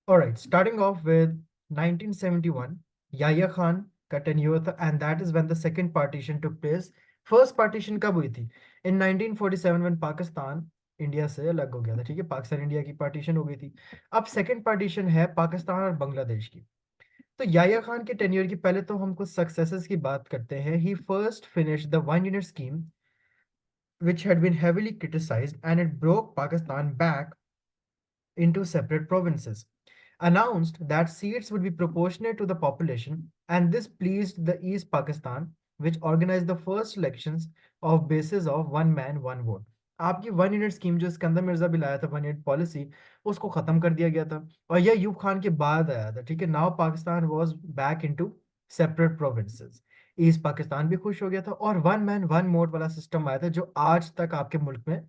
All right, starting off with 1971, Yahya Khan का tenure था, and that is when the second partition took place. First partition कब हुई थी? In 1947 when Pakistan India से अलग हो गया था, ठीक है, पाकिस्तान इंडिया की पार्टीशन हो गई थी। अब सेकंड पार्टीशन है पाकिस्तान और बांग्लादेश की। तो याह्या खान के टेन्योर की पहले तो हम कुछ सक्सेसेस की बात करते हैं। He first finished the one unit scheme which had been heavily criticized, and it broke Pakistan back into separate provinces, announced that seats would be proportionate to the population, and this pleased the East Pakistan, which organized the first elections of basis of one man one vote. आपकी one unit scheme जो सिकंदर मिर्जा भी लाया था, one unit policy, उसको खत्म कर दिया गया था और यह यूब खान के बाद आया था, ठीक है। Now Pakistan was back into separate provinces. East Pakistan भी खुश हो गया था और वन मैन वन वोट वाला सिस्टम आया था जो आज तक आपके मुल्क में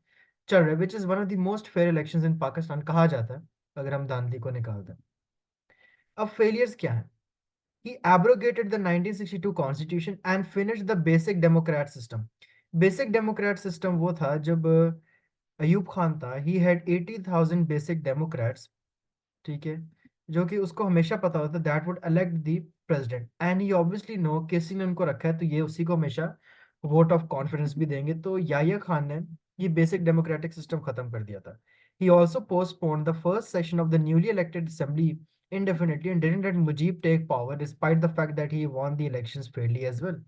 चल रहा है, which is one of the most fair elections in Pakistan कहा जाता है अगर हम धांधली को निकाल दें। अब फेलियर्स क्या है? He abrogated the 1962 Constitution and finished the Basic Democrat System. Basic Democrat System वो था जब अयूब खान था, he had 80,000 basic democrats, ठीक है, जो कि उसको हमेशा पता होता that would elect the president, and he obviously know किसी ने उनको रखा है तो ये उसी को हमेशा वोट ऑफ कॉन्फिडेंस भी देंगे। तो याह्या खान ने ये बेसिक डेमोक्रेटिक सिस्टम खत्म कर दिया था। He also postponed the first session of the newly elected assembly indefinitely and didn't let Mujib take power despite the fact that he won the elections fairly as well.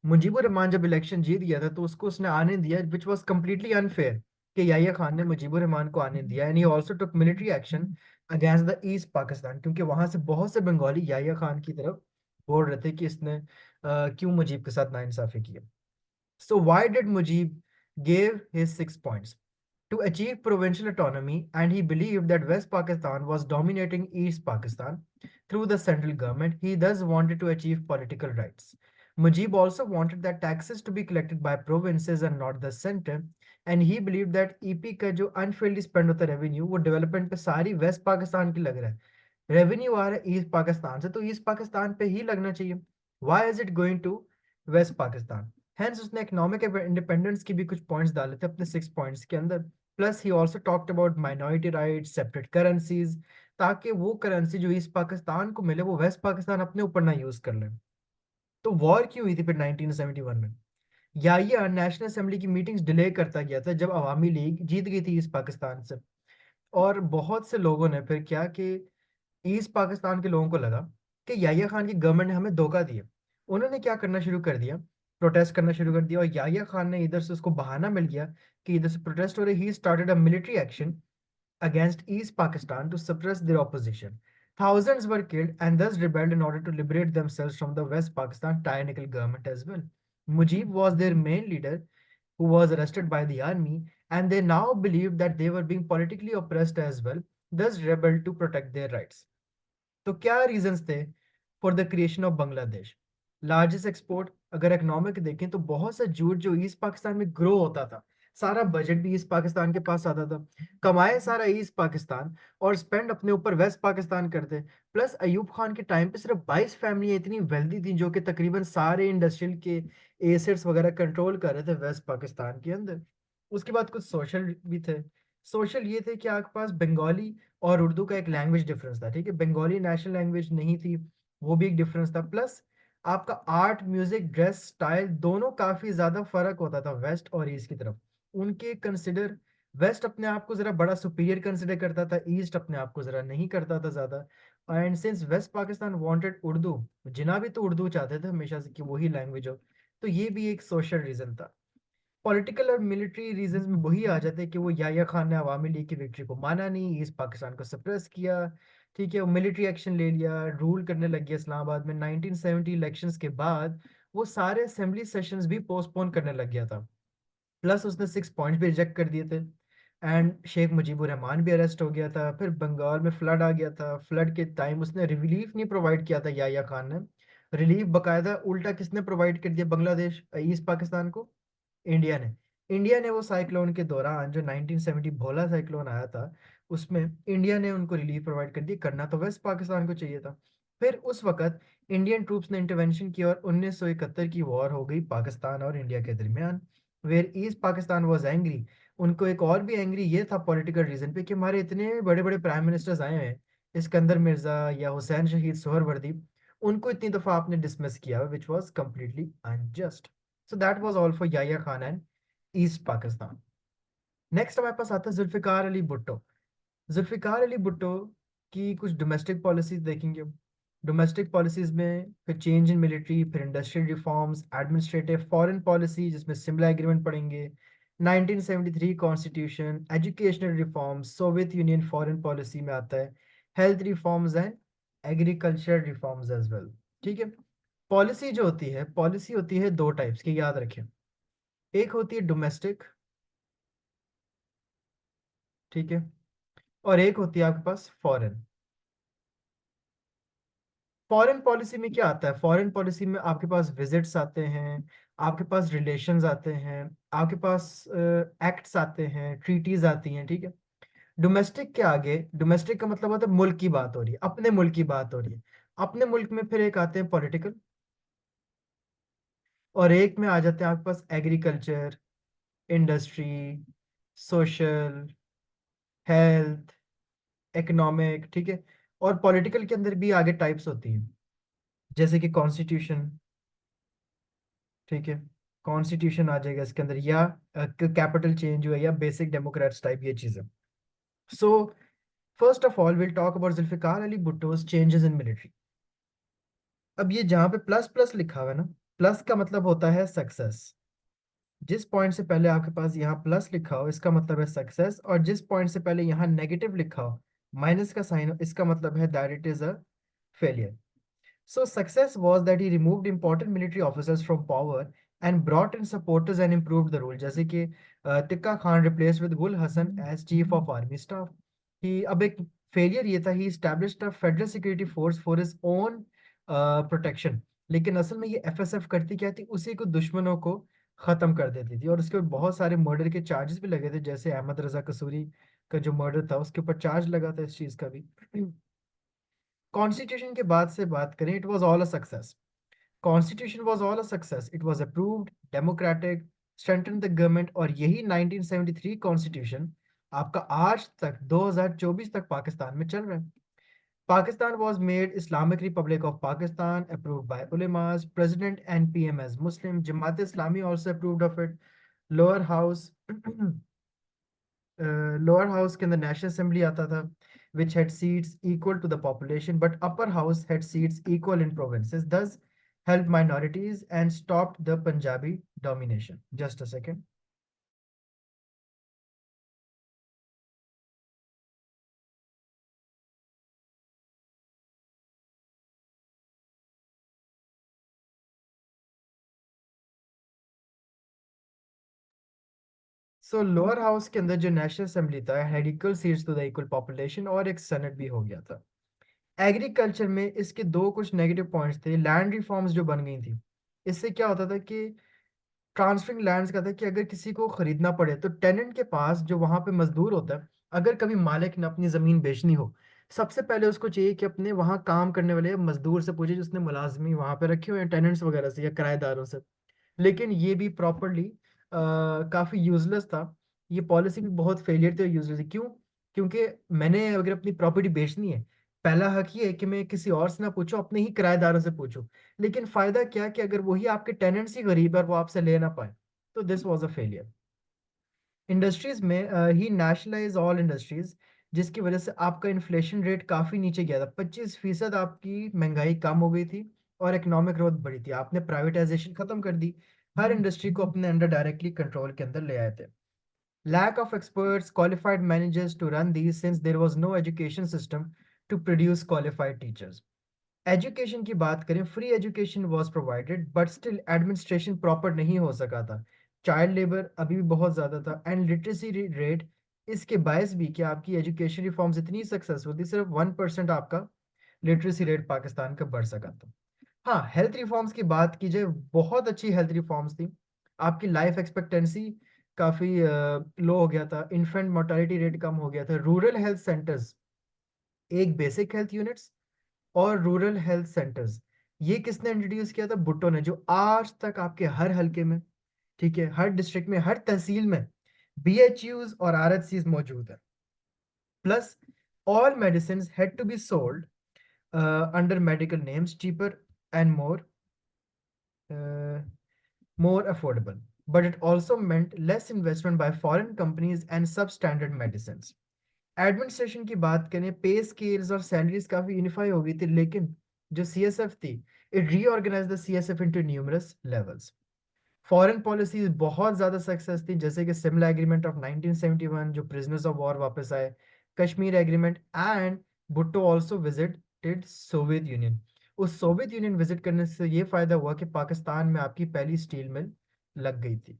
Mujibur Rahman जब election जीत गया था तो उसको उसने आने दिया, विच वॉज कम्प्लीटली अनफेयर कि याह्या खान ने मुजीबुर रहमान को आने दिया। And he also took military action against the east Pakistan, क्योंकि वहां से बहुत से बंगाली याह्या खान की तरफ बोल रहे थे कि इसने क्यों मुजीब के साथ नाइंसाफी की है। So why did Mujib gave his 6 points? To achieve provincial autonomy, and he believed that West Pakistan was dominating East Pakistan through the central government. He thus wanted to achieve political rights. Mujib also wanted that taxes to be collected by provinces and not the center, and he believed that EP का जो unfairly spent होता revenue वो development पे सारी West Pakistan की लग रहा है। रेवेन्यू आ रहा है ईस्ट पाकिस्तान से तो ईस्ट पाकिस्तान पे ही लगना चाहिए। Why is it going to West Pakistan? Hence उसने इकोनॉमिक इंडिपेंडेंस की भी कुछ पॉइंट्स डाले थे अपने 6 पॉइंट्स के अंदर। Plus he also talked about minority rights, separate currencies, ताकि वो करेंसी जो ईस्ट पाकिस्तान को मिले वो वेस्ट पाकिस्तान अपने ऊपर ना यूज कर ले। तो वॉर क्यों हुई थी फिर 1971 में? या नेशनल असेंबली की मीटिंग्स डिले करता गया था जब अवामी लीग जीत गई थी ईस्ट पाकिस्तान से। और बहुत से लोगों ने फिर क्या कि ईस्ट पाकिस्तान के लोगों को लगा कि याह्या खान की गवर्नमेंट ने हमें धोखा दिया। उन्होंने क्या करना शुरू कर दिया? प्रोटेस्ट करना शुरू कर दिया, और याह्या खान ने इधर से उसको बहाना मिल गया कि इधर से प्रोटेस्ट हो रही, he started a military action against East Pakistan to suppress their opposition. Thousands were killed and thus rebelled in order to liberate themselves from the West Pakistan tyrannical government as well. Mujib was their main leader who was arrested by the army, and they now believed that they were being politically oppressed as well, thus rebelled to protect their rights. तो क्या reasons थे for the creation of Bangladesh? Largest export, अगर economic देखें तो बहुत सा jute जो east Pakistan में ग्रो होता था, सारा बजट भी ईस्ट पाकिस्तान के पास आता था, कमाए सारा ईस्ट पाकिस्तान और स्पेंड अपने ऊपर वेस्ट पाकिस्तान करते। प्लस अयूब खान के टाइम पे सिर्फ 22 फैमिलियां इतनी वेल्दी थी जो कि तकरीबन सारे इंडस्ट्रियल के एसेट्स वगैरह कंट्रोल कर रहे थे वेस्ट पाकिस्तान के अंदर। उसके बाद कुछ सोशल भी थे। सोशल ये थे कि आपके पास बंगाली और उर्दू का एक लैंग्वेज डिफरेंस था, ठीक है, बंगाली नेशनल लैंग्वेज नहीं थी, वो भी एक डिफरेंस था। प्लस आपका आर्ट, म्यूजिक, ड्रेस स्टाइल दोनों काफी ज्यादा फर्क होता था वेस्ट और ईस्ट की तरफ। उनके कंसिडर वेस्ट अपने आप को जरा बड़ा सुपीरियर कंसिडर करता था, ईस्ट अपने आप को जरा नहीं करता था ज्यादा। And since west Pakistan wanted Urdu, Jinnah भी तो उर्दू चाहते थे हमेशा से कि वही लैंग्वेज हो, तो ये भी एक सोशल रीजन था। पॉलिटिकल और मिलिट्री रीजंस में वही आ जाते हैं कि वो याह्या खान ने अवामी लीग की विक्ट्री को माना नहीं, ईस्ट पाकिस्तान को सप्रेस किया, ठीक है, वो मिलिट्री एक्शन ले लिया, रूल करने लग गया इस्लामाबाद में। 1970 इलेक्शंस के बाद वो सारे असेंबली सेशंस भी पोस्टपोन करने लग गया था। प्लस उसने 6 पॉइंट्स भी रिजेक्ट कर दिए थे। एंड शेख मुजीबुर रहमान भी अरेस्ट हो गया था। फिर बंगाल में फ्लड आ गया था, फ्लड के टाइम उसने रिलीफ नहीं प्रोवाइड किया था याह्या खान ने। रिलीफ बकायदा उल्टा किसने प्रोवाइड कर दिया बांग्लादेश ईस्ट पाकिस्तान को? इंडिया ने। इंडिया ने वो साइक्लोन के दौरान जो 1970 भोला साइक्लोन आया था उसमें इंडिया ने उनको रिलीफ प्रोवाइड कर दी, करना तो वेस्ट पाकिस्तान को चाहिए था। फिर उस वक्त इंडियन ट्रूप्स ने इंटरवेंशन किया और 1971 की वॉर हो गई पाकिस्तान और इंडिया के दरमियान, where East Pakistan was angry. उनको एक और भी एंग्री ये था पॉलिटिकल रीजन पे कि हमारे इतने बड़े बड़े प्राइम मिनिस्टर्स आए हैं, इस्कंदर मिर्जा या हुसैन शहीद सोहरवर्दी, उनको इतनी दफा आपने डिसमिस किया which was completely unjust. So that was all for Yahya Khan and east Pakistan. Next हमारे पास आता है जुल्फिकार अली भुट्टो। जुल्फिकार अली भुट्टो की कुछ डोमेस्टिक पॉलिसीज देखेंगे। डोमेस्टिक पॉलिसीज में फिर चेंज इन मिलिट्री, फिर industrial reforms, administrative, foreign policy जिसमें सिमला एग्रीमेंट पढ़ेंगे, 1973 constitution, educational reforms, Soviet Union foreign policy में आता है, health reforms and agriculture reforms as well. ठीक है। पॉलिसी जो होती है, पॉलिसी होती है दो टाइप्स की, याद रखें। एक होती है डोमेस्टिक, ठीक है, और एक होती है आपके पास फॉरेन। फॉरेन पॉलिसी में क्या आता है? फॉरेन पॉलिसी में आपके पास विजिट्स आते हैं, आपके पास रिलेशंस आते हैं, आपके पास एक्ट्स आते हैं, ट्रीटीज आती हैं, ठीक है। डोमेस्टिक के आगे, डोमेस्टिक का मतलब होता है मुल्क की बात हो रही है, अपने मुल्क की बात हो रही है। अपने मुल्क में फिर एक आते हैं पॉलिटिकल, और एक में आ जाते हैं आपके पास agriculture, industry, social, health, economic, ठीक है। और पॉलिटिकल के अंदर भी आगे टाइप्स होती हैं, जैसे कि कॉन्स्टिट्यूशन, ठीक है। कॉन्स्टिट्यूशन आ जाएगा इसके अंदर, या कैपिटल चेंज हुआ, या बेसिक डेमोक्रेट्स टाइप, ये चीजें। So first of all will talk about Zulfikar Ali Bhutto's changes in military. अब ये जहां पे प्लस प्लस लिखा हुआ है ना, प्लस का मतलब होता है सक्सेस। जिस पॉइंट से पहले आपके पास यहाँ प्लस लिखा हो इसका मतलब है सक्सेस, और जिस पॉइंट से पहले यहाँ नेगेटिव लिखा हो, माइनस का साइन हो, इसका मतलब है that it is a failure. So success was that he removed important military officers from power and brought in supporters and improved the rule. जैसे कि टिक्का खान replaced with गुल Hasan as chief of army staff. He अब एक failure ये था, he established a federal security force for his own protection. लेकिन असल में ये एफएसएफ करती क्या थी, उसी को दुश्मनों को खत्म कर देती थी, और उसके ऊपर बहुत सारे मर्डर के चार्जेस भी लगे थे, जैसे अहमद रजा कसूरी का जो मर्डर था उसके ऊपर चार्ज लगा था इस चीज का भी। कॉन्स्टिट्यूशन के बाद से बात करें, it was all a success. Constitution was all a success, it was approved, democratic, strengthen the government, और यही 1973 कॉन्स्टिट्यूशन आपका आज तक 2024 तक पाकिस्तान में चल रहा है। Pakistan was made Islamic Republic of Pakistan, approved by ulemas, president and PM as Muslim. Jamaat Islami also approved of it. Lower house, lower house के अंदर नेशनल असेंबली आता था, which had seats equal to the population, but upper house had seats equal in provinces, thus helped minorities and stopped the Punjabi domination. Just a second. So lower house के अंदर जो national assembly था had equal seats to the equal population, और एक senate भी हो गया था। एग्रीकल्चर में इसके दो कुछ नेगेटिव पॉइंट्स थे। लैंड रिफॉर्म्स जो बन गई थी, इससे क्या होता था कि ट्रांसफरिंग लैंड्स का था कि अगर किसी को खरीदना पड़े तो टेनेंट के पास जो वहां पे मजदूर होता है, अगर कभी मालिक ने अपनी जमीन बेचनी हो, सबसे पहले उसको चाहिए कि अपने वहां काम करने वाले मजदूर से पूछे जिसने मुलाजमी वहां पे रखे हुए हैं, टेनेंट्स वगैरह से या किराएदारों से। लेकिन ये भी प्रॉपरली काफी यूजलेस था। ये पॉलिसी भी बहुत फेलियर थी और यूजलेस थी। क्यों? क्योंकि मैंने अगर अपनी प्रॉपर्टी बेचनी है, पहला हक ये है कि मैं किसी और से ना पूछूं, अपने ही किराएदारों से पूछूं। लेकिन फायदा क्या कि अगर वही आपके टेनेंट्स ही गरीब है और वो आपसे ले ना पाए, तो this was a failure. Industries में ही नेशनलाइज ऑल इंडस्ट्रीज, जिसकी वजह से आपका इन्फ्लेशन रेट काफी नीचे गया था, 25% आपकी महंगाई कम हो गई थी और इकोनॉमिक ग्रोथ बढ़ी थी। आपने प्राइवेटाइजेशन खत्म कर दी, हर इंडस्ट्री को अपने अंडर डायरेक्टली कंट्रोल के अंदर ले आए थे। Lack of experts, qualified managers to run these, since there was no education system to produce qualified teachers. Education की बात करें, free education was provided but still administration proper नहीं हो सका था। चाइल्ड लेबर अभी भी बहुत ज़्यादा था, एंड लिटरेसी रेट इसके बायस भी कि आपकी एजुकेशन रिफॉर्म्स इतनी सक्सेसफुल थी, सिर्फ 1% आपका लिटरेसी रेट पाकिस्तान का बढ़ सका था। हाँ, हेल्थ रिफॉर्म्स की बात की जाए, बहुत अच्छी हेल्थ रिफॉर्म्स थी। आपकी लाइफ एक्सपेक्टेंसी काफ़ी लो हो गया था, इन्फेंट मोर्टालिटी रेट कम हो गया था, रूरल हेल्थ सेंटर्स, एक बेसिक हेल्थ यूनिट्स और रूरल हेल्थ सेंटर्स, ये किसने इंट्रोड्यूस किया था? भुट्टो ने, जो आज तक आपके हर हलके में, ठीक है, हर डिस्ट्रिक्ट में, हर तहसील में बीएचयूज और आरएचसीज मौजूद है। Plus All medicines had to be sold under medical names, cheaper and uh, more affordable. But it also meant less investment by foreign companies and substandard medicines. Administration की बात करें, पे स्केल्स और सैलरीज काफी यूनिफाई हो गई थी, लेकिन जो सीएसएफ थी, it reorganize the CSF into numerous levels. Foreign policies बहुत ज्यादा सक्सेस थी, जैसे कि सिमला एग्रीमेंट ऑफ 1971 जो प्रिजनर्स ऑफ वॉर वापस आए, Kashmir agreement, and Bhutto also visited Soviet union. उस सोवियत यूनियन विजिट करने से ये फायदा हुआ कि पाकिस्तान में आपकी पहली स्टील मिल लग गई थी।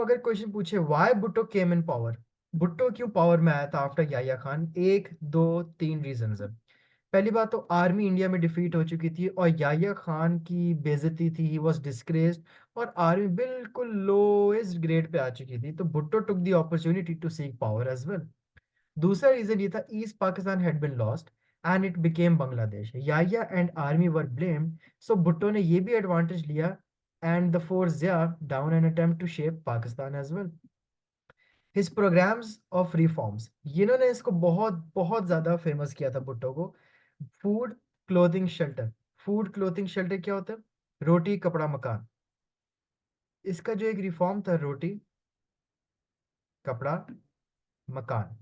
अगर क्वेश्चन पूछे why Bhutto came in power, Bhutto क्यों पावर में आया था आफ्टर याह्या खान, एक दो तीन रीजंस है। पहली बात तो आर्मी इंडिया में डिफीट हो चुकी थी और याह्या खान की बेइज्जती थी, ही वाज डिस्ग्रेस्ड, और आर्मी बिल्कुल लोएस्ट ग्रेड पे आ चुकी थी, तो Bhutto took the opportunity to seek power as well. दूसरा रीजन ये था, east Pakistan had been lost and it became Bangladesh, Yahya and army were blamed, so Bhutto ने ये भी एडवांटेज लिया and the force Zia down an attempt to shape Pakistan as well. His programmes of reforms, इन्होंने इसको बहुत बहुत ज्यादा फेमस किया था भुट्टो को। Food clothing shelter, food clothing shelter क्या होता है, रोटी कपड़ा मकान। इसका जो एक रिफॉर्म था, रोटी कपड़ा मकान,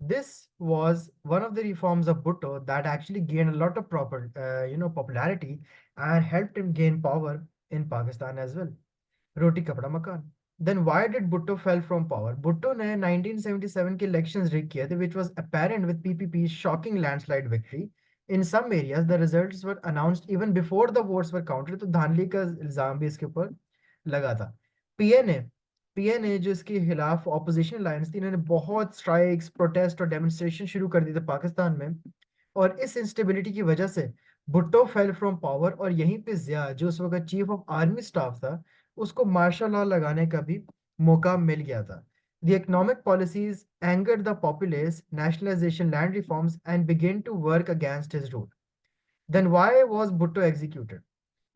this was one of the reforms of Bhutto that actually gained a lot of popularity and helped him gain power in Pakistan as well. रोटी कपड़ा मकान। Then why did Bhutto fell from power? Bhutto ने 1977 के elections rig किए थे, which was apparent with PPP's shocking landslide victory. In some areas, the results were announced even before the votes were counted. तो धांधली का इल्जाम भी इसके ऊपर लगा था। पीएनए पीएनए जो इसके खिलाफ ऑपोजिशन लाइन्स थी, इन्होंने बहुत स्ट्राइक्स, प्रोटेस्ट और डेमोन्स्ट्रेशन शुरू कर दी थी पाकिस्तान में, और इस इंस्टेबिलिटी की वजह से भुट्टो फेल फ्रॉम पावर, और यहीं पे जिया जो उस वक्त चीफ ऑफ आर्मी स्टाफ था, उसको मार्शल लॉ लगाने का भी मौका मिल गया था। The economic policies angered the populace, nationalization, land reforms, and began to work against his rule. Then why was Bhutto executed?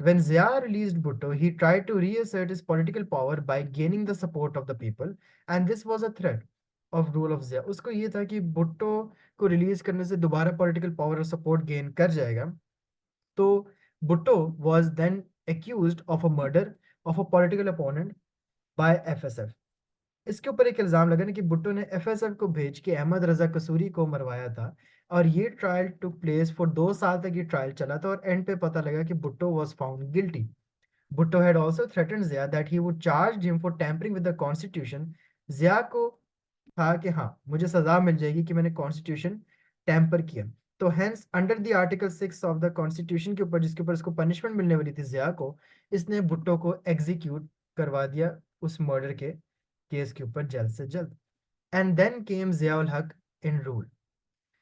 When Zia released Bhutto, he tried to reassert his political power by gaining the support of the people, and this was a threat of rule of Zia. उसको ये था कि भुट्टो को release करने से दोबारा political power और support gain कर जाएगा। तो Bhutto was then accused of a murder of a political opponent by FSF। इसके ऊपर एक इल्जाम लगा ना कि भुट्टो ने एफएसएफ को भेज के अहमद रजा कसूरी को मरवाया था, और ये ट्रायल टुक प्लेस फॉर 2 साल तक ये ट्रायल चला था, और एंड पे पता लगा कि Bhutto was found guilty. Bhutto had also threatened Zia that he would charge him for tampering with the constitution. Zia को था कि हाँ, मुझे सजा मिल जाएगी कि मैंने कॉन्स्टिट्यूशन टैम्पर किया। तो hence under the article 6 of the constitution के ऊपर, जिसके ऊपर इसको पनिशमेंट मिलने वाली थी जिया को, इसने भुट्टो को एग्जीक्यूट करवा दिया उस मर्डर के केस के ऊपर जल्द से जल्द। एंड देन केम जियाउल हक इन रूल।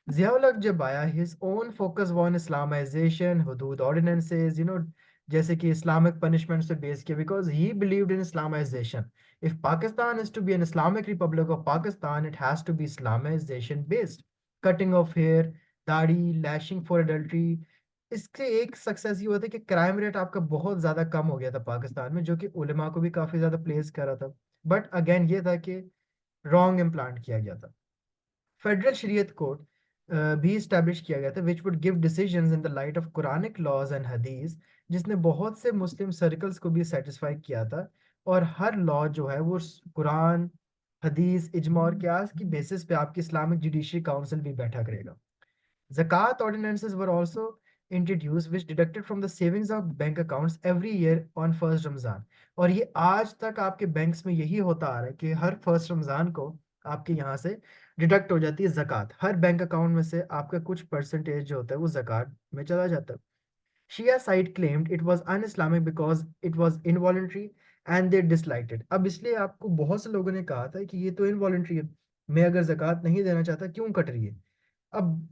जियाउल हक जब आया, his own focus on Islamisation, Hudood ordinances, जैसे कि इस्लामिक पनिशमेंट से बेस किया, because he believed in Islamisation. If Pakistan is to be an Islamic republic of Pakistan, it has to be Islamisation based. Cutting of hair, दाढ़ी, lashing for adultery. इसके एक success ये हुआ था कि क्राइम रेट आपका बहुत ज्यादा कम हो गया था पाकिस्तान में, जो कि उलेमा को भी काफी ज्यादा प्लेस कर रहा था। बट अगेन ये था कि रॉन्ग इम्प्लांट किया गया था। फेडरल शरीयत कोर्ट भी इस्टेब्लिश किया गया था, which would give decisions in the light of Quranic laws and Hadith, जिसने बहुत से मुस्लिम सर्कल्स को भी सेटिस्फाई किया था। और हर लॉ जो है वो कुरान, हदीस, इजमा और क्यास की बेसिस पे आपकी इस्लामिक जुडिशरी काउंसिल भी बैठा करेगा। Zakat ordinances were also introduced which deducted from the savings of bank accounts every year on first Ramzan. और ये आज तक आपके बैंक्स में यही होता आ रहा है कि हर फर्स्ट रमजान को आपके यहाँ से डिडक्ट हो जाती है जक़ात, हर बैंक अकाउंट में से आपका कुछ परसेंटेज जो होता है वो जक़ात में चला जाता है। शिया side claimed it was un-Islamic because it was involuntary and they disliked it। अब इसलिए आपको बहुत से लोगों ने कहा था कि ये तो इनवॉलंटरी है, मैं अगर जक़ात नहीं देना चाहता क्यों कट रही है। अब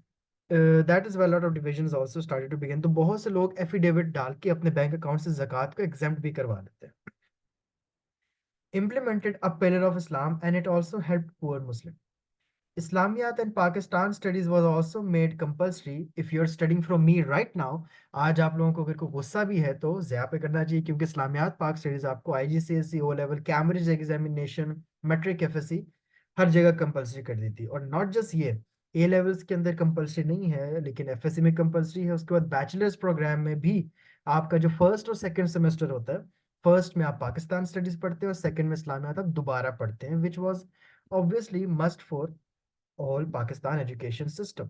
that is well lot of division also started to begin, तो बहुत से लोग एफिडेविट डाल के अपने बैंक अकाउंट से जक़ात को एग्जेम्प्ट भी करवा लेते हैं। implemented a pillar of Islam and it also helped poor Muslim। Islamiyat and Pakistan studies was also made compulsory if you're studying from me right now। आज आप लोगों को अगर कोई गुस्सा भी है तो ज़्या पे करना चाहिए, क्योंकि इस्लामियात पाक स्टडीज आपको IGCSE, O level, Cambridge examination, matric, FSc हर जगह कंपलसरी कर दी थी। और नॉट जस्ट ये, ए लेवल्स के अंदर कंपलसरी नहीं है लेकिन एफएससी में कंपलसरी है। उसके बाद बैचलर्स प्रोग्राम में भी आपका जो फर्स्ट और सेकंड सेमेस्टर होता है, फर्स्ट में आप पाकिस्तान स्टडीज पढ़ते हैं और सेकंड में इस्लामियात आप दोबारा पढ़ते हैं, which was obviously must for all Pakistan education system.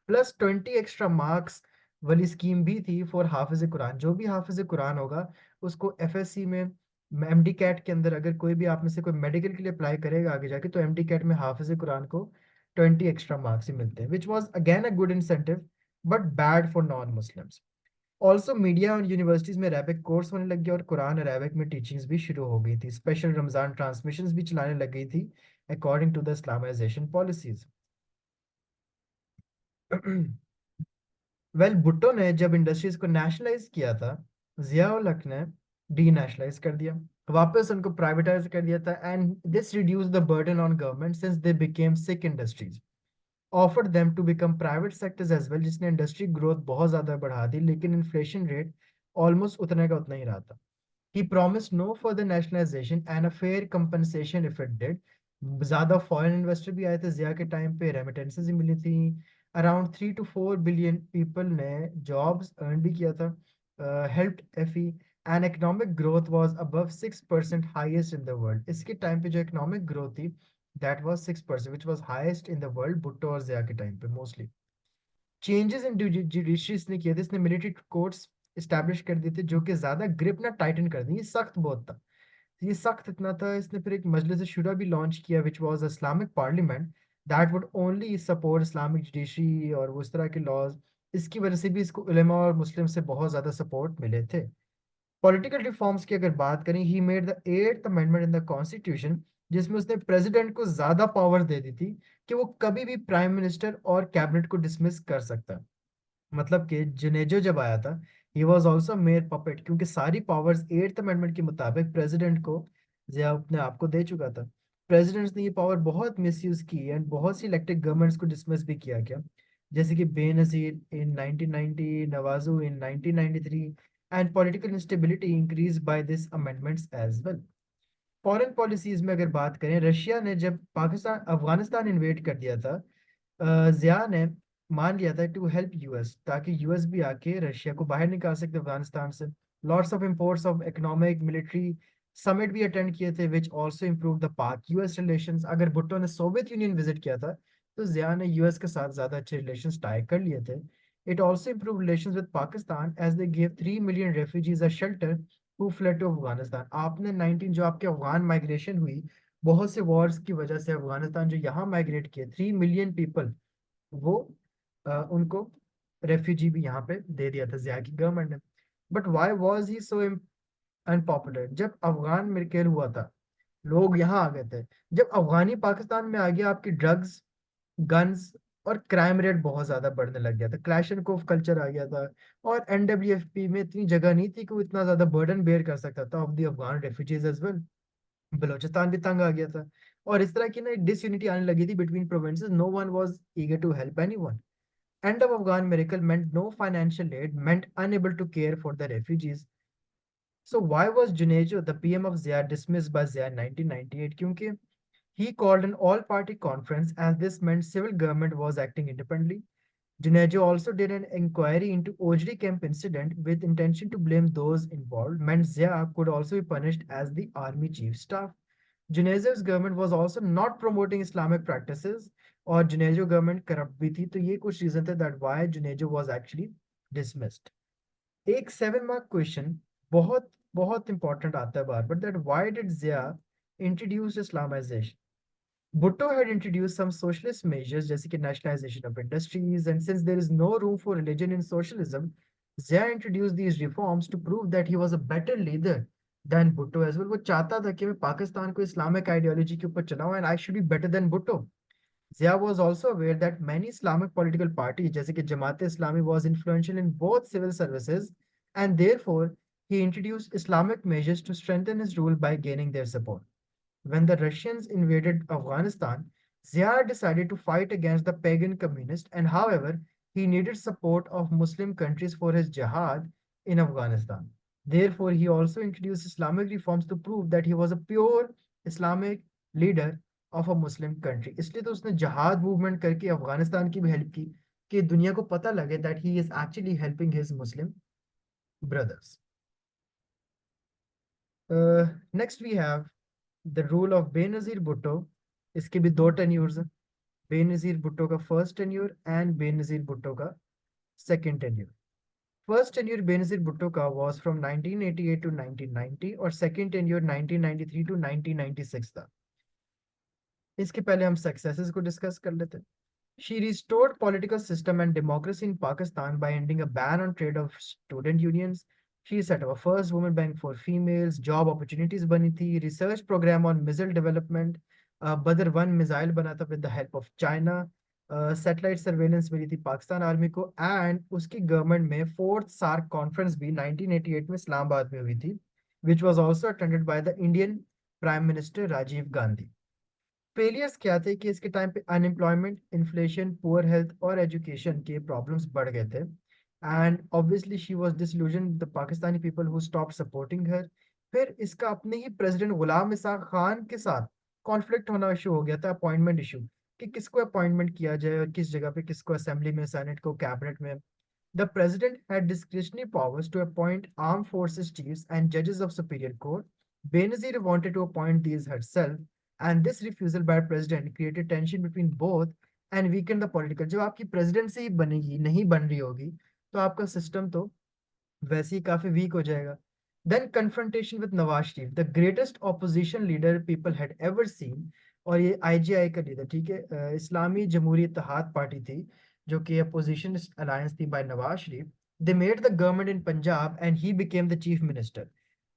Plus 20 extra marks वाली स्कीम भी थी फॉर हाफिज कुरान। जो भी हाफिज कुरान होगा उसको एफएससी में एमडी कैट के अंदर, अगर कोई भी आप में से कोई मेडिकल के लिए अप्लाई करेगा आगे जाके, तो एमडी कैट में हाफिज कुरान को 20 एक्स्ट्रा मार्क्स ही मिलते हैं, which was again a good incentive but bad for non Muslims. Also media और यूनिवर्सिटीज में अरेबिक कोर्स होने लग गया और कुरान अरेबिक में टीचिंग्स भी शुरू हो गई थी। स्पेशल रमजान ट्रांसमिशंस भी चलाने लग गई थी according to the Islamization policies. Well, Bhutto ने जब इंडस्ट्रीज को नेशनलाइज किया था, जियाउल हक ने डी नेशनलाइज कर दिया, वापस उनको प्राइवेटाइज कर दिया था। And this reduce the burden on government since they became sick industries, offered them to become private sectors as well, जिसने इंडस्ट्री ग्रोथ बहुत ज्यादा बढ़ा दी, लेकिन इन्फ्लेशन रेट ऑलमोस्ट उतने का उतना ही रहा था। He promised no further nationalization and a fair compensation if it did. ज्यादा फॉरेन इन्वेस्टर भी आए थे जिया के टाइम पे, रेमिटेंसेस भी मिली थी। अराउंड 3 to 4 बिलियन पीपल ने जॉब्स अर्न भी किया था, हेल्प्ड एफी, and economic growth was above 6% highest in the world. इसके टाइम पे जो इकोनॉमिक ग्रोथ थी that was 6%, which was highest in the world Bhutto और जिया के टाइम पे मोस्टली। चेंजेस इन जुडिशरीज ने किए थे, इसने मिलिट्री कोर्ट्स इस्टेब्लिश कर दिए थे जो कि ज्यादा ग्रिप ना टाइटन कर दी, ये सख्त बहुत था। ये सख्त इतना था, इसने फिर एक मजलिस शुरा भी लॉन्च किया which was Islamic parliament that would only support Islamic judiciary और वो इस तरह के लॉज। इसकी वजह से भी इसको उलेमा और मुस्लिम से बहुत ज्यादा सपोर्ट मिले थे। पॉलिटिकल रिफॉर्म्स की अगर बात करें, he made the 8th amendment in the constitution, जिसमें उसने प्रेसिडेंट को ज्यादा पावर दे दी थी कि वो कभी भी प्राइम मिनिस्टर और कैबिनेट को डिसमिस कर सकता है। मतलब कि जुनेजो जब आया था, he was also mayor puppet, क्योंकि सारी पावर्स 8th अमेंडमेंट के मुताबिक प्रेसिडेंट को जिया अपने आप को दे चुका था। प्रेसिडेंट्स ने ये पावर बहुत मिसयूज की एंड बहुत सी इलेक्टेड गवर्नमेंट्स को डिसमिस भी किया गया, जैसे कि Benazir in 1990, Nawaz in 1993, and political instability increase by this amendments as well. Foreign policies में अगर बात करें, रशिया ने जब पाकिस्तान अफगानिस्तान इन्वेड कर दिया था, जिया ने मान लिया था टू हेल्प यूएस, ताकि यूएस भी आके रशिया को बाहर निकाल सकते अफगानिस्तान से। Lots of imports of economic military summit भी अटेंड किए थे विच आल्सो इम्प्रूव द पाक यूएस रिलेशंस। अगर भुट्टो ने सोवियत यूनियन विजिट किया था तो जिया ने यूएस के साथ ज्यादा अच्छे रिलेशंस टाई कर लिए थे। It also improve relations with Pakistan as they give 3 million refugees a shelter who fled to Afghanistan. आपने 19 जो आपके अफगान माइग्रेशन हुई, बहुत से वॉर्स की वजह से अफगानिस्तान जो यहाँ माइग्रेट किए 3 मिलियन पीपल, वो उनको रेफ्यूजी भी यहाँ पे दे दिया था जिया की गवर्नमेंट ने। But why was he so unpopular? जब अफगान मिरकेल हुआ था, लोग यहाँ आ गए थे। जब अफगानी पाकिस्तान में आ गया, आपकी ड्रग्स, गन्स और क्राइम रेट बहुत ज्यादा बढ़ने लग गया था, क्लैश एंड कोफ कल्चर आ गया था। और एनडब्ल्यूएफपी में इतनी जगह नहीं थी कि वो इतना ज्यादा बर्डन बेयर कर सकता था of the Afghan refugees as well. Balochistan भी तंग आ गया था, और इस तरह की ना डिसयूनिटी आने लगी थी between provinces. No one was eager to help anyone. End of Afghan miracle meant no financial aid, meant unable to care for the refugees. So why was Junejo, the PM of Zia, dismissed by Zia in 1998? क्योंकि he called an all-party conference as this meant civil government was acting independently. Junejo also did an inquiry into Ojri camp incident with intention to blame those involved, meant Zia could also be punished as the army chief staff. Junejo's government was also not promoting Islamic practices, और Junejo government corrupt भी थी। तो ये कुछ reason थे that why Junejo was actually dismissed. एक 7 mark question बहुत बहुत इंपॉर्टेंट आता है बार बार, that why did Zia introduce Islamisation? Bhutto had introduced some socialist measures जैसे कि nationalization of industries, and since there is no room for religion in socialism, Zia introduced these reforms to prove that he was a better leader than Bhutto as well. वो चाहता था कि मैं पाकिस्तान को Islamic ideology के ऊपर चलाऊं and I should be better than Bhutto. Zia was also aware that many Islamic political parties, जैसे कि Jamaat Islami, was influential in both civil services, and therefore he introduced Islamic measures to strengthen his rule by gaining their support. When the Russians invaded Afghanistan, Zia decided to fight against the pagan communists, and however, he needed support of Muslim countries for his jihad in Afghanistan. Therefore, he also introduced Islamic reforms to prove that he was a pure Islamic leader of a Muslim country, इसलिए तो उसने जहाद movement करके अफगानिस्तान की भी help की कि दुनिया को पता लगे that he is actually helping his Muslim brothers. Next we have the rule of Benazir Bhutto. इसके भी दो टेन्यूर्स हैं, बेनजीर भुट्टो का first tenure and Benazir Bhutto का second tenure. First tenure Benazir Bhutto का वाज फ्रॉम 1988 टू 1990 और सेकंड टेन्यूर 1993 टू 1996 था. इसके पहले हम सक्सेसेस को डिस्कस कर लेते हैं. She restored political system and democracy in Pakistan by ending a ban on trade of student unions. She set up a first women bank for females, job opportunities बनी थी, research program on missile development, Badr 1 missile बना था with the help of China, satellite surveillance मिली थी Pakistan army को, and उसकी government में fourth SAARC conference भी 1988 में इस्लामाबाद में हुई थी, which was also attended by the Indian Prime Minister Rajiv Gandhi. Failures क्या थे कि इसके टाइम पे अनएम्प्लॉयमेंट, इन्फ्लेशन, पुअर हेल्थ और एजुकेशन के प्रॉब्लम्स बढ़ गए थे. And obviously she was disillusion the Pakistani people who stop supporting her. फिर इसका अपने ही प्रेसिडेंट गुलाम इसाक खान के साथ कॉन्फ्लिक्ट होना इशू हो गया था, अपॉइंटमेंट इशू, कि किसको अपॉइंटमेंट किया जाए और किस जगह पे किसको असेंबली में, सेनेट को, कैबिनेट में. The president had discretionary powers to appoint armed forces chiefs and judges of superior court. Benazir wanted to appoint these herself, and this refusal by president created tension between both and weakened the political. जब आपकी presidency ही बनेगी नहीं बन रही होगी तो आपका system तो वैसे ही काफी वीक हो जाएगा. Then confrontation with Nawaz Sharif, the greatest opposition leader people had ever seen. और ये आईजीआई का लीडर, ठीक है, इस्लामी जमहूरी इत्तेहाद पार्टी थी जो कि अपोजिशन अलायंस थी by Nawaz Sharif. They made the government in Punjab and he became the chief minister.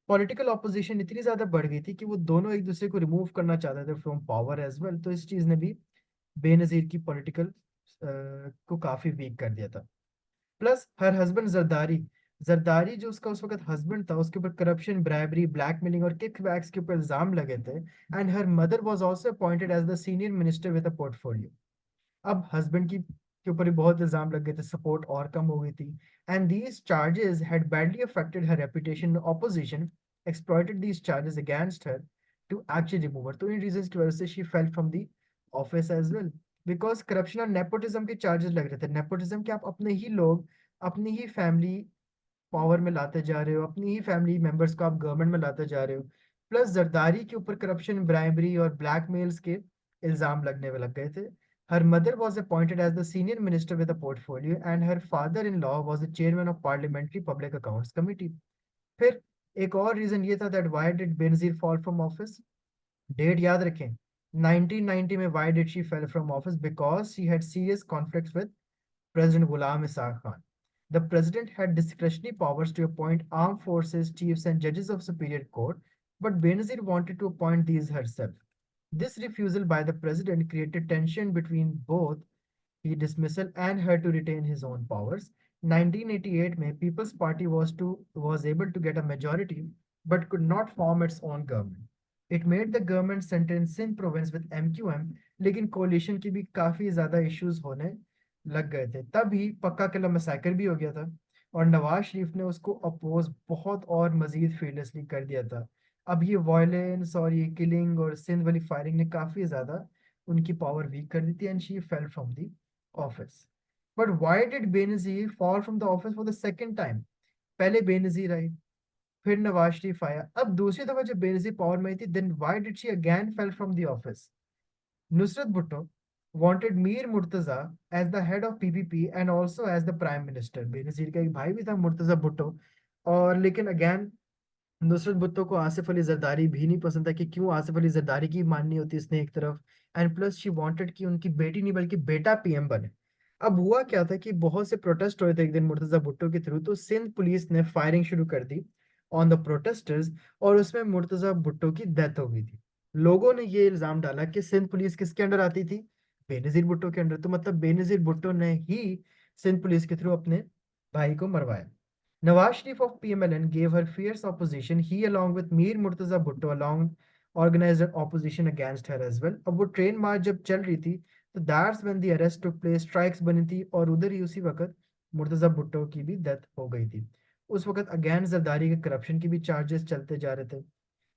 Political opposition इतनी ज्यादा बढ़ गई थी कि वो दोनों एक दूसरे को रिमूव करना चाहते थे फ्रॉम पावर एज वेल, तो इस चीज ने भी बेनजीर की पॉलिटिकल को काफी वीक कर दिया था. Plus her husband Zardari, Zardari जो उसका उस वक्त हस्बैंड था, उसके ऊपर करप्शन, ब्राइबरी, ब्लैकमेलिंग और किकबैक्स के ऊपर इल्जाम लगे थे. And her mother was also appointed as the senior minister with a portfolio. अब हस्बैंड की के ऊपर भी बहुत इल्जाम लग गए थे, सपोर्ट और कम हो गई थी. And these charges had badly affected her reputation. Opposition exploited these charges against her to actually remove her. तो इन रीजंस की वजह से she fell from the office as well. Because corruption और नेपोटिज्म के चार्जेस लग रहे थे. नेपोटिज्म के आप अपने ही लोग, अपनी ही फैमिली पावर में लाते जा रहे हो, अपनी ही फैमिली मेंबर्स को आप गवर्नमेंट में लाते जा रहे हो. प्लस जरदारी के ऊपर करप्शन, ब्राइबरी और ब्लैकमेल्स के इल्जाम लगने में लग गए थे. Her mother was appointed as the senior minister with a portfolio and her father in law was the chairman of parliamentary public accounts committee. फिर एक और रीजन ये था that why did Benazir fall from office. Date याद रखें, 1990 में. Why did she fail from office? Because she had serious conflicts with President Ghulam Isaq Khan. The president had discretionary powers to appoint armed forces chiefs and judges of superior court, but Benazir wanted to appoint these herself. This refusal by the president created tension between both his dismissal and her to retain his own powers. 1988 में People's Party was able to get a majority but could not form its own government. It made the government center in Sindh province with MQM, लेकिन कोalition की भी काफी ज्यादा issues होने लग गए थे. तभी पक्का किला मैसाकर भी हो गया था और नवाज शरीफ ने उसको अपोज बहुत और मजीद फीयरलेसली कर दिया था. अब ये वायलेंस और ये किलिंग और सिंध वाली फायरिंग ने काफी ज्यादा उनकी पावर वीक कर दी थी and she fail from the office. But why did Benazir fall from the office for the second time? पहले बेनजीर आई, फिर नवाज शरीफ आया, अब दूसरी दफा जब बेनजीर पावर में आई थी, then why did she again fail from the office? Nusrat Bhutto wanted Mir Murtaza as the head of PPP and also as the prime minister. Benazir का एक भाई भी था मुर्तजा भुट्टो, और लेकिन अगेन नुसरत भुट्टो को आसिफ अली जरदारी भी नहीं पसंद था कि क्यों आसिफ अली जरदारी की माननी होती इसने एक तरफ. एंड प्लस शी वांटेड कि उनकी बेटी नहीं बल्कि बेटा पीएम बने. अब हुआ क्या था कि बहुत से प्रोटेस्ट हुए थे एक दिन मुर्तजा भुट्टो के थ्रू, तो सिंध पुलिस ने फायरिंग शुरू कर दी ऑन द प्रोटेस्टर्स और उसमें मुर्तजा भुट्टो की डेथ हो गई थी. लोगों ने ये इल्जाम डाला कि सिंध पुलिस किसके अंडर आती थी? बेनजीर भुट्टो के अंडर. तो मतलब बेनजीर भुट्टो ने ही सिंध पुलिस के थ्रू अपने भाई को मरवाया. Nawaz Sharif of PMLN gave her fierce opposition. He, along with Mir Murtaza Bhutto, along organized an opposition against her as well. अब वो ट्रेन मार्च जब चल रही थी तो that's when the arrest took place, strikes बनी थी और उधर ही उसी वक्त मुर्तजा भुट्टो की भी डेथ हो गई थी. उस वक्त अगेन जरदारी के करप्शन की भी चार्जेस चलते जा रहे थे.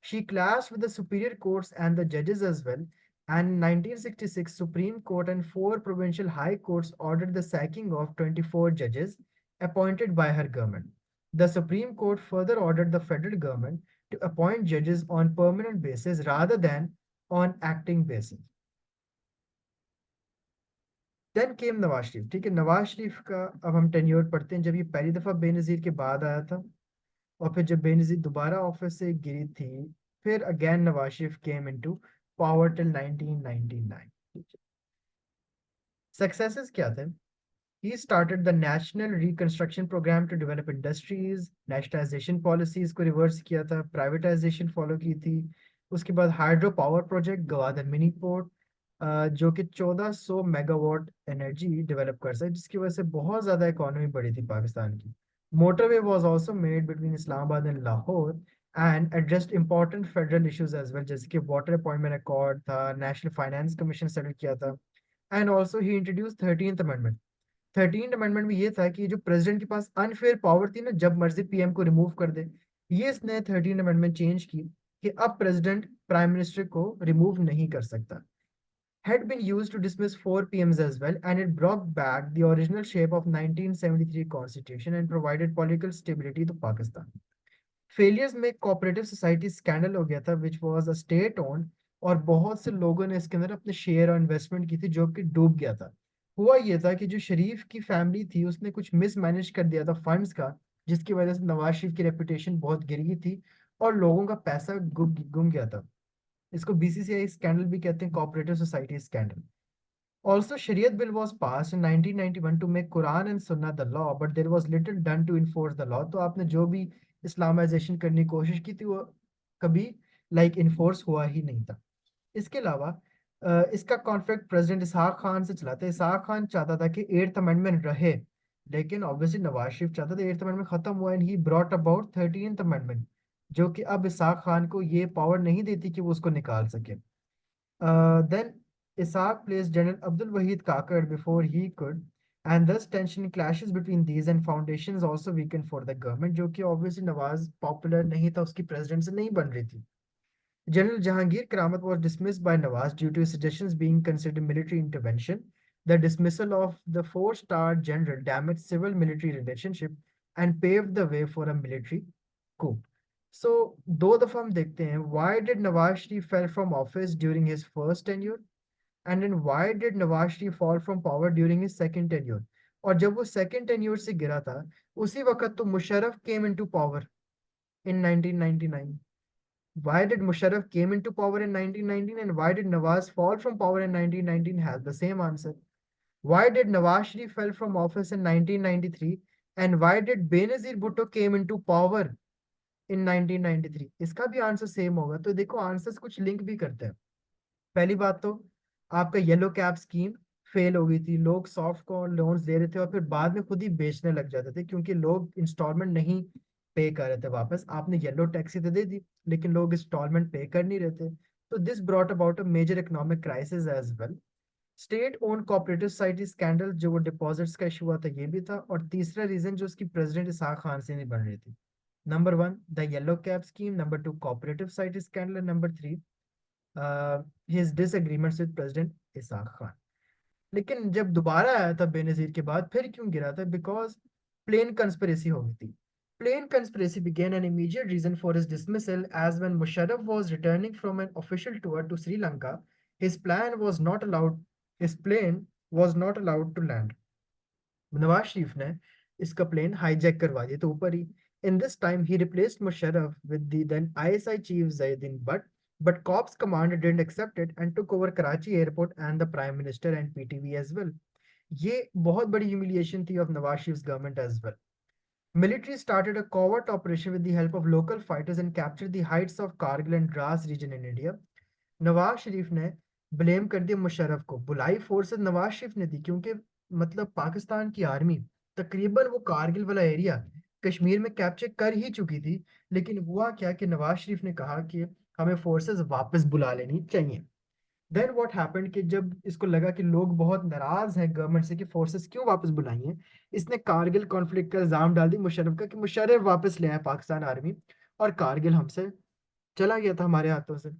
She clashed with the superior courts and the judges as well. And in 1966, Supreme Court and four provincial high courts ordered the sacking of 24 judges appointed by her government. The Supreme Court further ordered the federal government to appoint judges on permanent basis rather than on acting basis. Then came Nawaz Sharif, ठीक है। नवाज शरीफ का अब हम tenure पढ़ते हैं। जब ये पहली दफा बेनजीर के बाद आया था, और फिर जब बेनजीर दोबारा ऑफिस से गिरी थी, फिर again Nawaz Sharif came into power till 1999। Successes क्या थे? He started the National Reconstruction Program to develop industries, nationalization policies को रिवर्स किया था, प्राइवेटाइजेशन फॉलो की थी। उसके बाद hydro power project Gwadar mini port, जो कि 1400 मेगावाट एनर्जी डेवलप कर सके, जिसकी वजह से बहुत ज़्यादा इकोनॉमी बढ़ी थी पाकिस्तान की। Motorway was also made between Islamabad and Lahore and addressed important federal issues as well, जैसे कि वाटर अपॉइंटमेंट अकॉर्ड था, नेशनल फाइनेंस कमीशन सेटल किया था। And also he introduce 13th amendment. 13th amendment में ये था कि जो प्रेसिडेंट के पास अनफेयर पावर थी ना, जब मर्जी पीएम को रिमूव कर दे, ये इसने 13th अमेंडमेंट चेंज की कि अब प्रेसिडेंट प्राइम मिनिस्टर को रिमूव नहीं कर सकता। had been used to dismiss four PMs as well, and it brought back the original shape of 1973 constitution and provided political stability to Pakistan. Failures में cooperative society scandal हो गया था, which was a state owned, और बहुत से लोगों ने इसके अंदर अपने शेयर और इन्वेस्टमेंट की थी, जो कि डूब गया था। हुआ ये था कि जो शरीफ की फैमिली थी, उसने कुछ मिसमैनेज कर दिया था फंड्स का, जिसकी वजह से नवाज शरीफ की रेपुटेशन बहुत गिर गई थी और लोगों का पैसा गुम गुम गया था। इसको बीसीसीआई स्कैंडल भी कहते हैं, cooperative society scandal. Also, Shariat bill was passed in 1991 to make Quran and Sunnah the law, but there was little done to enforce the law. तो आपने जो भी इस्लामाइजेशन करने की कोशिश की थी, वो कभी इन्फोर्स हुआ ही नहीं था। इसके अलावा इसका कॉन्फ्लिक्ट प्रेसिडेंट इसहाक खान से चला था। इसहाक खान चाहता था कि 8th अमेंडमेंट रहे, लेकिन ऑब्वियसली नवाज शरीफ चाहता था 8th अमेंडमेंट खत्म हुआ, and he brought about 13th amendment, जो कि अब इसहाक खान को ये पावर नहीं देती कि वो उसको निकाल सके। Then Isaac placed General Abdul Wahid Kakad before he could, and thus tension clashes between these and foundations also weakened for the government, जो कि obviously नवाज पॉपुलर नहीं था, उसकी प्रेसिडेंट से नहीं बन रही थी। General Jahangir Karamat was dismissed by Nawaz due to his suggestions being considered military intervention. The dismissal of the four-star general damaged civil-military relationship and paved the way for a military coup. So, दो दफा हम देखते हैं, why did Nawaz Sharif fell from office during his first tenure, and then why did Nawaz Sharif fall from power during his second tenure? और जब वो second tenure से गिरा था, उसी वक्त तो Musharraf came into power in 1999. Why did Musharraf came into power in 1919, and why did Nawaz fall from power in 1919 has the same answer. Why did Nawaz Sharif fell from office in 1993, and why did Benazir Bhutto came into power in 1993? इसका भी answer same होगा। तो देखो answers कुछ link भी करते हैं। पहली बात तो आपका येलो कैप स्कीम फेल हो गई थी, लोग सॉफ्ट को लोन्स दे रहे थे और फिर बाद में खुद ही बेचने लग जाते थे, क्योंकि लोग इंस्टॉलमेंट नहीं पे कर रहे थे वापस। आपने येलो टैक्सी तो दे दी, लेकिन लोग इंस्टॉलमेंट पे कर नहीं रहे थे। तो this brought about a major economic crisis as well. State own cooperative society scandal, जो वो डिपॉजिट्स का इशू हुआ था, ये भी था। और तीसरा रीजन जो उसकी प्रेसिडेंट इसाक खान से नहीं बन रही थी। Number one the yellow cap scheme, number two cooperative society scandal, number three his disagreements with president Ishaq Khan. लेकिन जब दोबारा आया था बेनजीर के बाद, फिर क्यों गिरा था? बिकॉज प्लेन कंस्पिरेसी हो गई थी। Plain conspiracy began an immediate reason for his dismissal, as when Musharraf was returning from an official tour to Sri Lanka, his plan was not allowed, his plane was not allowed to land. Nawaz Sharif ने इसका plane hijack करवा दिया, तो ऊपर ही। In this time he replaced Musharraf with the then ISI chief Zainuddin Butt, corps commander didn't accept it and took over Karachi airport and the prime minister and PTV as well. ये बहुत बड़ी ह्यूमिलिएशन थी of Nawaz Sharif government as well. Military started a covert operation with the help of local fighters and captured the heights of Kargil and Dras region in India. Nawaz Sharif ने blame कर दिया मुशर्रफ को, बुलाई forces Nawaz Sharif ने थी, क्योंकि मतलब पाकिस्तान की आर्मी तकरीबन वो कारगिल वाला एरिया कश्मीर में कैप्चर कर ही चुकी थी। लेकिन हुआ क्या कि नवाज शरीफ ने कहा कि हमें फोर्सेस वापस बुला लेनी चाहिए। देन व्हाट हैपेंड कि जब इसको लगा कि लोग बहुत नाराज हैं गवर्नमेंट से कि फोर्सेस क्यों वापस बुलाई हैं, इसने कारगिल कॉन्फ्लिक्ट का इल्जाम डाल दी मुशर्रफ का कि मुशर्रफ वापस ले आए पाकिस्तान आर्मी, और कारगिल हमसे चला गया था हमारे हाथों से।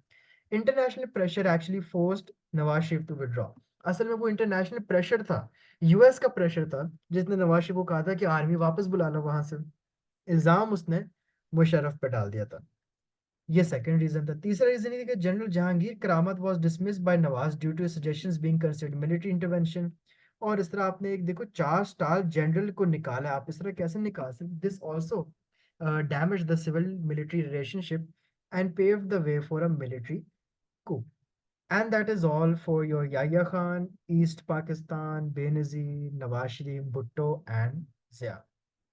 International pressure actually forced Nawaz Sharif to withdraw. असल में वो इंटरनेशनल प्रेशर था, यूएस का प्रेशर था, जिसने नवाज शरीफ को कहा था कि आर्मी वापस बुला लो वहां से। इल्जाम उसने मुशर्रफ पे डाल दिया था। ये सेकंड रीजन था। तीसरा रीजन ये कि general Jehangir Karamat was dismissed by Nawaz due to suggestions being considered military intervention. और इस तरह आपने एक देखो 4 स्टार जनरल को निकाला है, आप इस तरह कैसे निकाल सकते? This also damage the civil military relationship and pave the way for a military coup. And that is all for your Yahya Khan, East Pakistan, Benazir, Nawaz Sharif, Bhutto, and Zia.